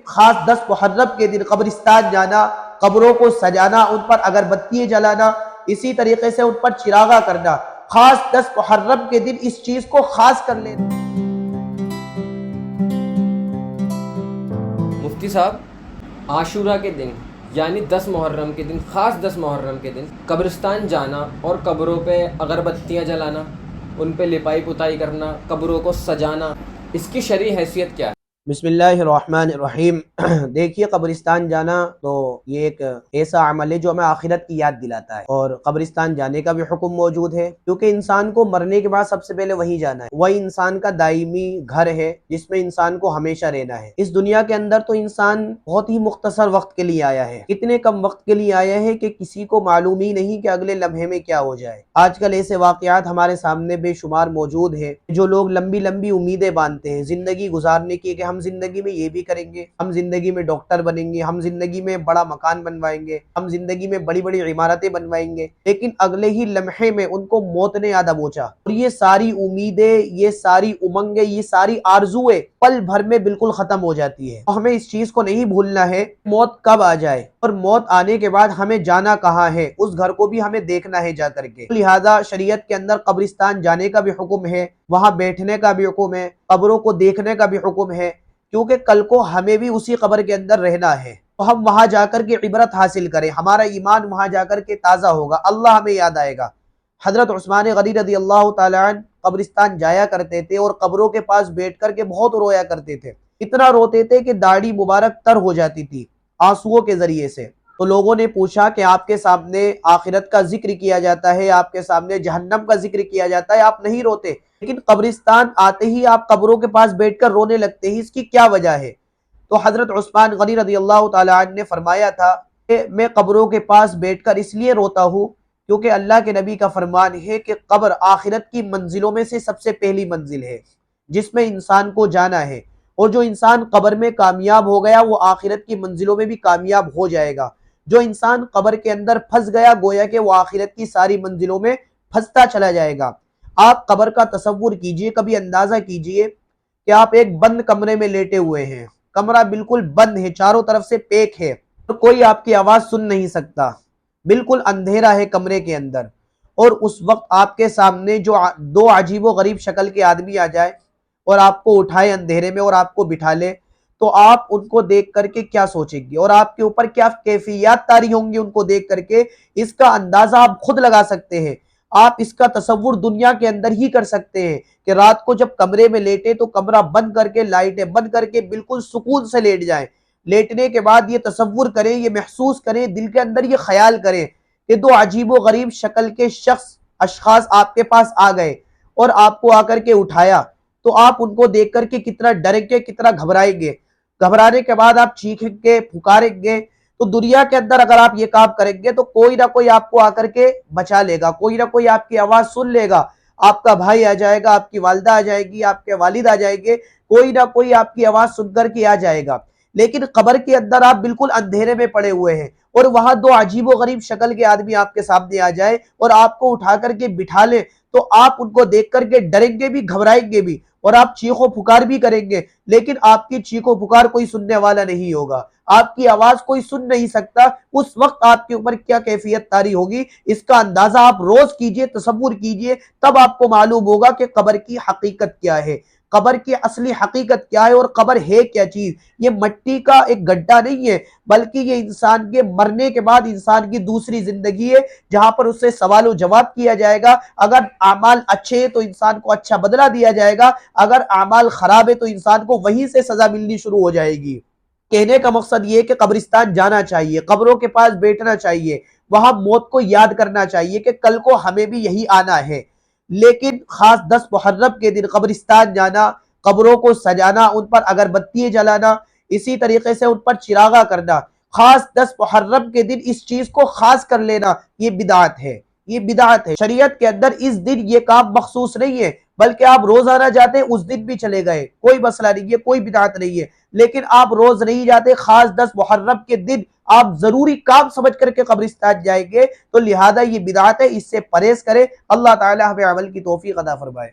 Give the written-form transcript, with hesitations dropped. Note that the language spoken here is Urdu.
خاص 10 محرم کے دن قبرستان جانا، قبروں کو سجانا، ان پر اگربتیاں جلانا، اسی طریقے سے ان پر چراغاں کرنا، خاص 10 محرم کے دن اس چیز کو خاص کر لینا۔ مفتی صاحب، عاشورہ کے دن یعنی 10 محرم کے دن، خاص 10 محرم کے دن قبرستان جانا اور قبروں پہ اگربتیاں جلانا، ان پہ لپائی پتائی کرنا، قبروں کو سجانا، اس کی شرعی حیثیت کیا ہے؟ بسم اللہ الرحمن الرحیم۔ دیکھیے، قبرستان جانا تو یہ ایک ایسا عمل ہے جو ہمیں آخرت کی یاد دلاتا ہے، اور قبرستان جانے کا بھی حکم موجود ہے، کیونکہ انسان کو مرنے کے بعد سب سے پہلے وہی جانا ہے۔ وہی انسان کا دائمی گھر ہے جس میں انسان کو ہمیشہ رہنا ہے۔ اس دنیا کے اندر تو انسان بہت ہی مختصر وقت کے لیے آیا ہے، اتنے کم وقت کے لیے آیا ہے کہ کسی کو معلوم ہی نہیں کہ اگلے لمحے میں کیا ہو جائے۔ آج کل ایسے واقعات ہمارے سامنے بے شمار موجود ہیں، جو لوگ لمبی لمبی امیدیں باندھتے ہیں زندگی گزارنے کی کہ ہم زندگی میں یہ بھی کریں گے، ہم زندگی میں ڈاکٹر بنیں گے، ہم زندگی میں بڑا مکان بنوائیں گے، ہم زندگی میں بڑی بڑی عمارتیں بنوائیں گے، لیکن اگلے ہی لمحے میں ان کو موت نے یاد دبوچا، اور یہ ساری امیدیں، یہ ساری امنگیں، یہ ساری آرزویں پل بھر میں بالکل ختم ہو جاتی ہے۔ ہمیں اس چیز کو نہیں بھولنا ہے موت کب آ جائے، اور موت آنے کے بعد ہمیں جانا کہاں ہے، اس گھر کو بھی ہمیں دیکھنا ہے جا کر کے۔ لہذا شریعت کے اندر قبرستان جانے کا بھی حکم ہے، وہاں بیٹھنے کا بھی حکم ہے، قبروں کو دیکھنے کا بھی حکم ہے، کیونکہ کل کو ہمیں بھی اسی قبر کے اندر رہنا ہے، تو ہم وہاں جا کر کے عبرت حاصل کریں، ہمارا ایمان وہاں جا کر کے تازہ ہوگا، اللہ ہمیں یاد آئے گا۔ حضرت عثمان غنی رضی اللہ تعالیٰ عنہ قبرستان جایا کرتے تھے اور قبروں کے پاس بیٹھ کر کے بہت رویا کرتے تھے، اتنا روتے تھے کہ داڑھی مبارک تر ہو جاتی تھی آنسوؤں کے ذریعے سے۔ تو لوگوں نے پوچھا کہ آپ کے سامنے آخرت کا ذکر کیا جاتا ہے، آپ کے سامنے جہنم کا ذکر کیا جاتا ہے، آپ نہیں روتے، لیکن قبرستان آتے ہی آپ قبروں کے پاس بیٹھ کر رونے لگتے ہیں، اس کی کیا وجہ ہے؟ تو حضرت عثمان غنی رضی اللہ تعالیٰ عنہ نے فرمایا تھا کہ میں قبروں کے پاس بیٹھ کر اس لیے روتا ہوں کیونکہ اللہ کے نبی کا فرمان ہے کہ قبر آخرت کی منزلوں میں سے سب سے پہلی منزل ہے جس میں انسان کو جانا ہے، اور جو انسان قبر میں کامیاب ہو گیا وہ آخرت کی منزلوں میں بھی کامیاب ہو جائے گا۔ جو انسان قبر کے اندر پھنس گیا گویا کہ وہ آخرت کی ساری منزلوں میں پھنستا چلا جائے گا۔ آپ قبر کا تصور کیجئے، کبھی اندازہ کیجئے کہ آپ ایک بند کمرے میں لیٹے ہوئے ہیں، کمرہ بالکل بند ہے، چاروں طرف سے پیک ہے، اور کوئی آپ کی آواز سن نہیں سکتا، بالکل اندھیرا ہے کمرے کے اندر، اور اس وقت آپ کے سامنے جو دو عجیب و غریب شکل کے آدمی آ جائے اور آپ کو اٹھائے اندھیرے میں اور آپ کو بٹھا لے، تو آپ ان کو دیکھ کر کے کیا سوچیں گے، اور آپ کے اوپر کیا کیفیات طاری ہوں گی ان کو دیکھ کر کے، اس کا اندازہ آپ خود لگا سکتے ہیں۔ آپ اس کا تصور دنیا کے اندر ہی کر سکتے ہیں کہ رات کو جب کمرے میں لیٹے تو کمرہ بند کر کے، لائٹیں بند کر کے بالکل سکون سے لیٹ جائیں، لیٹنے کے بعد یہ تصور کریں، یہ محسوس کریں، دل کے اندر یہ خیال کریں کہ دو عجیب و غریب شکل کے اشخاص آپ کے پاس آ گئے اور آپ کو آ کر کے اٹھایا، تو آپ ان کو دیکھ کر کے کتنا ڈریں گے، کتنا گھبرائیں گے۔ گھبرانے کے بعد آپ چیخیں گے، پکاریں گے۔ تو دنیا کے اندر اگر آپ یہ کام کریں گے تو کوئی نہ کوئی آپ کو آ کر کے بچا لے گا، کوئی نہ کوئی آپ کی آواز سن لے گا، آپ کا بھائی آ جائے گا، آپ کی والدہ آ جائے گی، آپ کے والد آ جائیں گے، کوئی نہ کوئی آپ کی آواز سن کر کے آ جائے گا۔ لیکن قبر کے اندر آپ بالکل اندھیرے میں پڑے ہوئے ہیں، اور وہاں دو عجیب و غریب شکل کے آدمی آپ کے سامنے آ جائے اور آپ کو اٹھا کر کے بٹھا لیں، تو آپ ان کو دیکھ کر کے ڈریں گے بھی، گھبرائیں گے بھی، اور آپ چیخ و پکار بھی کریں گے، لیکن آپ کی چیخ و پکار کوئی سننے والا نہیں ہوگا، آپ کی آواز کوئی سن نہیں سکتا۔ اس وقت آپ کے اوپر کیا کیفیت طاری ہوگی، اس کا اندازہ آپ روز کیجئے، تصور کیجئے، تب آپ کو معلوم ہوگا کہ قبر کی حقیقت کیا ہے، قبر کی اصلی حقیقت کیا ہے، اور قبر ہے کیا چیز۔ یہ مٹی کا ایک گڈھا نہیں ہے، بلکہ یہ انسان کے مرنے کے بعد انسان کی دوسری زندگی ہے، جہاں پر اس سے سوال و جواب کیا جائے گا۔ اگر اعمال اچھے ہیں تو انسان کو اچھا بدلہ دیا جائے گا، اگر اعمال خراب ہے تو انسان کو وہیں سے سزا ملنی شروع ہو جائے گی۔ کہنے کا مقصد یہ کہ قبرستان جانا چاہیے، قبروں کے پاس بیٹھنا چاہیے، وہاں موت کو یاد کرنا چاہیے کہ کل کو ہمیں بھی یہی آنا ہے، لیکن خاص 10 محرم کے دن قبرستان جانا، قبروں کو سجانا، ان پر اگربتیاں جلانا، اسی طریقے سے ان پر چراغاں کرنا، خاص 10 محرم کے دن اس چیز کو خاص کر لینا، یہ بدعت ہے، یہ بدعت ہے۔ شریعت کے اندر اس دن یہ کام مخصوص نہیں ہے، بلکہ آپ روزانہ جاتے اس دن بھی چلے گئے، کوئی مسئلہ نہیں ہے، کوئی بدعت نہیں ہے، لیکن آپ روز نہیں جاتے، خاص 10 محرم کے دن آپ ضروری کام سمجھ کر کے قبرستان جائیں گے، تو لہذا یہ بدعت ہے، اس سے پرہیز کریں۔ اللہ تعالی ہمیں عمل کی توفیق عطا فرمائے۔